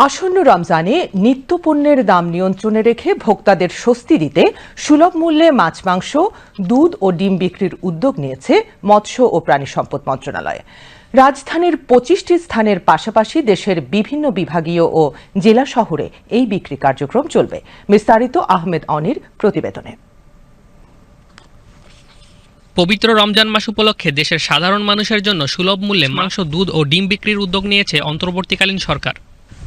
আসন্ন রমজানে নিত্যপণ্যের দাম নিয়ন্ত্রণে রেখে ভোক্তাদের স্বস্তি দিতে সুলভ মূল্যে মাছ, মাংস, দুধ ও ডিম বিক্রির উদ্যোগ নিয়েছে মৎস্য ও প্রাণী সম্পদ মন্ত্রণালয়। রাজধানীর ২৫টি স্থানের পাশাপাশি দেশের বিভিন্ন বিভাগীয় ও জেলা শহরে এই বিক্রি কার্যক্রম চলবে। বিস্তারিত আহমেদ অনির প্রতিবেদনে। পবিত্র রমজান মাস উপলক্ষে দেশের সাধারণ মানুষের জন্য সুলভ মূল্যে মাংস, দুধ ও ডিম বিক্রির উদ্যোগ নিয়েছে অন্তর্বর্তীকালীন সরকার।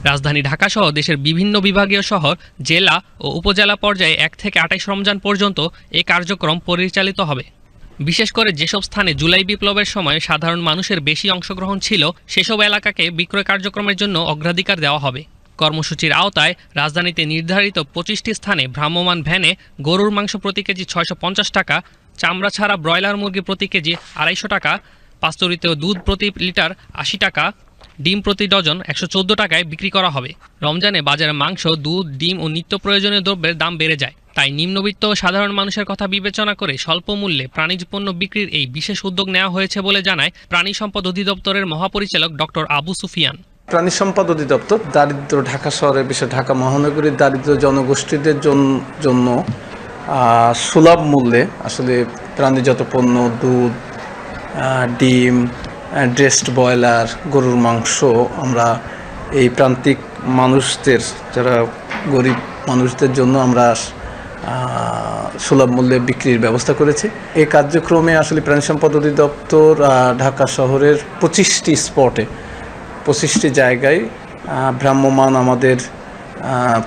রাজধানী ঢাকাসহ দেশের বিভিন্ন বিভাগীয় শহর, জেলা ও উপজেলা পর্যায়ে ১ থেকে ২৮ রমজান পর্যন্ত এই কার্যক্রম পরিচালিত হবে। বিশেষ করে যেসব স্থানে জুলাই বিপ্লবের সময় সাধারণ মানুষের বেশি অংশগ্রহণ ছিল, সেসব এলাকাকে বিক্রয় কার্যক্রমের জন্য অগ্রাধিকার দেওয়া হবে। কর্মসূচির আওতায় রাজধানীতে নির্ধারিত ২৫টি স্থানে ভ্রাম্যমাণ ভ্যানে গরুর মাংস প্রতি কেজি ৬৫০ টাকা, চামড়া ছাড়া ব্রয়লার মুরগি প্রতি কেজি ২৫০ টাকা, পাস্তুরিত দুধ প্রতি লিটার ৮০ টাকা, ডিম প্রতি ডজন ১১৪ টাকায় বিক্রি করা হবে। রমজানে বাজারে মাংস, দুধ, ডিম ও নিত্য প্রয়োজনীয় দ্রব্যের দাম বেড়ে যায়। তাই নিম্নবিত্ত ও সাধারণ মানুষের কথা বিবেচনা করে স্বল্প মূল্যে প্রাণীজ পণ্য বিক্রির এই বিশেষ উদ্যোগ নেওয়া হয়েছে বলে জানায় প্রাণী সম্পদ অধিদপ্তরের মহাপরিচালক ডক্টর আবু সুফিয়ান। প্রাণী সম্পদ অধিদপ্তর দারিদ্র ঢাকা শহরের বিশেষ ঢাকা মহানগরীর দারিদ্র জনগোষ্ঠীদের জন্য সুলভ মূল্যে আসলে প্রাণীজাত পণ্য, দুধ, ডিম, ড্রেসড ব্রয়লার, গরুর মাংস আমরা এই প্রান্তিক মানুষদের, যারা গরিব মানুষদের জন্য আমরা সুলভ মূল্যে বিক্রির ব্যবস্থা করেছি। এই কার্যক্রমে আসলে প্রাণী সম্পদ অধিদপ্তর ঢাকা শহরের ২৫টি স্পটে, ২৫টি জায়গায় ভ্রাম্যমাণ আমাদের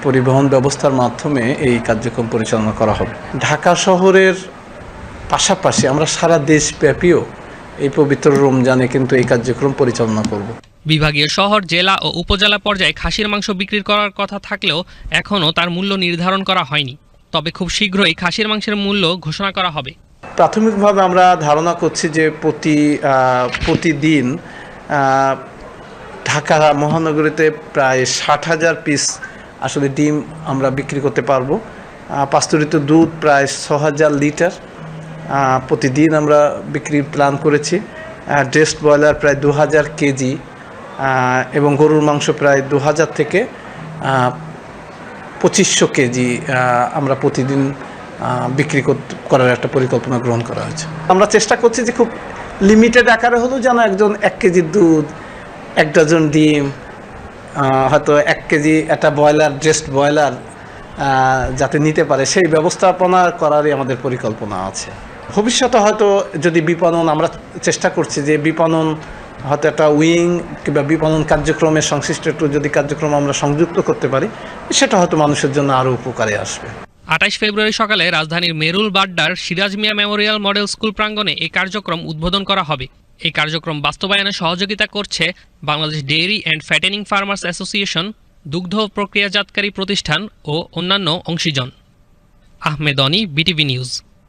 পরিবহন ব্যবস্থার মাধ্যমে এই কার্যক্রম পরিচালনা করা হবে। ঢাকা শহরের পাশাপাশি আমরা সারা দেশব্যাপীও এই পবিত্র রমজানে কিন্তু এই কার্যক্রম পরিচালনা করব। বিভাগীয় শহর, জেলা ও উপজেলা পর্যায়ে খাসির মাংস বিক্রি করার কথা থাকলেও এখনও তার মূল্য নির্ধারণ করা হয়নি। তবে খুব শীঘ্রই খাসির মাংসের মূল্য ঘোষণা করা হবে। প্রাথমিকভাবে আমরা ধারণা করছি যে প্রতিদিন ঢাকা মহানগরীতে প্রায় ৬০,০০০ পিস আসলে ডিম আমরা বিক্রি করতে পারবো। পাস্তুরিত দুধ প্রায় ৬,০০০ লিটার প্রতিদিন আমরা বিক্রির প্ল্যান করেছি। ড্রেসড ব্রয়লার প্রায় ২,০০০ কেজি এবং গরুর মাংস প্রায় ২,০০০ থেকে ২৫০০ কেজি আমরা প্রতিদিন বিক্রি করার একটা পরিকল্পনা গ্রহণ করা হয়েছে। আমরা চেষ্টা করছি যে খুব লিমিটেড আকারে হলেও যেন একজন ১ কেজি দুধ, ১ ডজন ডিম, হয়তো ১ কেজি একটা ব্রয়লার, ড্রেসড ব্রয়লার যাতে নিতে পারে, সেই ব্যবস্থাপনা করারই আমাদের পরিকল্পনা আছে। ভবিষ্যতে হয়তো যদি বিপণন, আমরা চেষ্টা করছি যে বিপণন হয়তো একটা উইং কিংবা বিপণন কার্যক্রমের সংশ্লিষ্ট একটু যদি কার্যক্রম আমরা সংযুক্ত করতে পারি, সেটা হয়তো মানুষের জন্য আরও উপকারে আসবে। ২৮ ফেব্রুয়ারি সকালে রাজধানীর Merul বাড্ডার Siraj Mia Memorial model school প্রাঙ্গণে এই কার্যক্রম উদ্বোধন করা হবে। এই কার্যক্রম বাস্তবায়নে সহযোগিতা করছে Bangladesh dairy and fattening farmers association, দুগ্ধ প্রক্রিয়াজাতকারী প্রতিষ্ঠান ও অন্যান্য অংশীজন। আহমেদ অনি, বিটিভি নিউজ।